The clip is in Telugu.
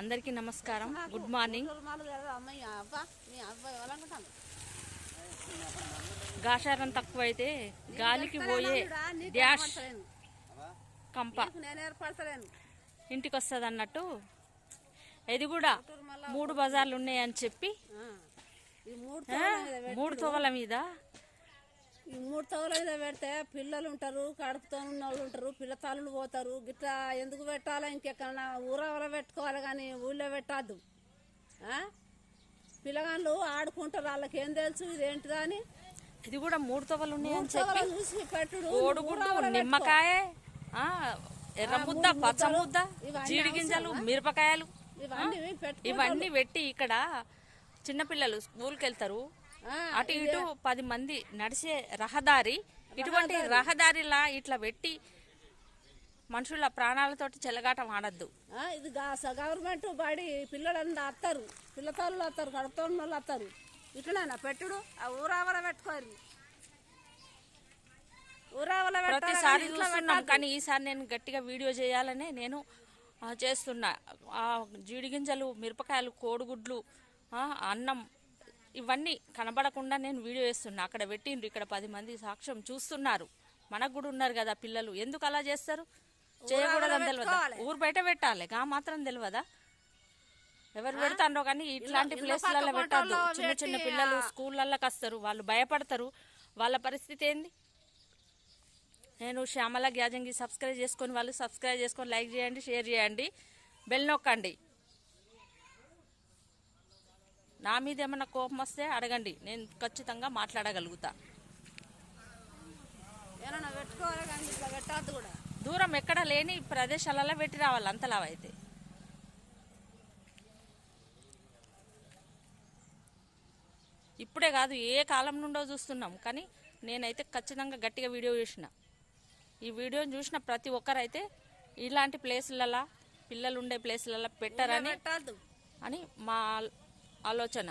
అందరికీ నమస్కారం, గుడ్ మార్నింగ్. గాషారం తక్కువైతే గాలికి పోయే డ్యాష్ కంప ఇంటికి వస్తుంది అన్నట్టు ఇది కూడా 3 బజార్లు ఉన్నాయని చెప్పి 3 తోవల మీద ఈ 3 తోవల మీద పెడితే పిల్లలు ఉంటారు, కడుపుతో ఉన్న వాళ్ళు ఉంటారు, పిల్లతాళ్ళు పోతారు. గిట్లా ఎందుకు పెట్టాలా? ఇంకెక్కడన్నా ఊరవల పెట్టుకోవాలి కానీ ఊళ్ళో పెట్టద్దు. పిల్లగాళ్ళు ఆడుకుంటారు, వాళ్ళకి ఏం తెలుసు ఇదేంటిదా అని. ఇది కూడా 3 తోవలు ఉన్నాయని చెప్పి చూసి పెట్టుడు, కోడిగుడ్డు, నిమ్మకాయ, ఎర్ర ముద్ద, పచ్చ ముద్ద, జీడి గింజలు, మిరపకాయలు ఇవన్నీ పెట్టి ఇక్కడ చిన్నపిల్లలు స్కూల్కి వెళ్తారు. అటు ఇటు 10 మంది నడిచే రహదారి, ఇటువంటి రహదారిలా ఇట్లా పెట్టి మనుషుల ప్రాణాలతోటి చెలగాటం ఆడద్దు. ఇది గవర్నమెంట్ బడి పిల్లలంతా వస్తారు, పిల్లతోళ్ళు వస్తారు, కడుపుతోళ్ళు వాళ్ళు వస్తారు. ఇట్లనైనా పెట్టుడు ఊరావల పెట్టుకోరు. ఊరావల ప్రతిసారి చూస్తున్నాం కానీ ఈసారి నేను గట్టిగా వీడియో చేయాలనే నేను చేస్తున్నా. జీడి గింజలు, మిరపకాయలు, కోడిగుడ్లు, అన్నం ఇవన్నీ కనబడకుండా నేను వీడియో వేస్తున్నా. అక్కడ పెట్టిండ్రు, ఇక్కడ 10 మంది సాక్ష్యం చూస్తున్నారు. మనకు కూడా ఉన్నారు కదా పిల్లలు. ఎందుకు అలా చేస్తారు? చేయకూడదని తెలియదా? ఊరు బయట పెట్టాలి గా మాత్రం తెలియదా? ఎవరు పెడతారో కానీ ఇట్లాంటి ప్లేస్లలో పెట్టద్దు. చిన్న చిన్న పిల్లలు స్కూళ్ళకి వస్తారు, వాళ్ళు భయపడతారు. వాళ్ళ పరిస్థితి ఏంది? నేను శ్యామల గ్యాజంగి. సబ్స్క్రైబ్ చేసుకొని వాళ్ళు సబ్స్క్రైబ్ చేసుకొని లైక్ చేయండి, షేర్ చేయండి, బెల్ నొక్కండి. నా మీద ఏమన్నా కోపం వస్తే అడగండి, నేను ఖచ్చితంగా మాట్లాడగలుగుతా. దూరం ఎక్కడ లేని ప్రదేశాలలో పెట్టి రావాలి అంతలా అయితే. ఇప్పుడే కాదు, ఏ కాలం నుండో చూస్తున్నాం. కానీ నేనైతే ఖచ్చితంగా గట్టిగా వీడియో చేసిన. ఈ వీడియోని చూసిన ప్రతి ఒక్కరైతే ఇలాంటి ప్లేసులలో, పిల్లలు ఉండే ప్లేసులలో పెట్టారని అని మా ఆలోచన.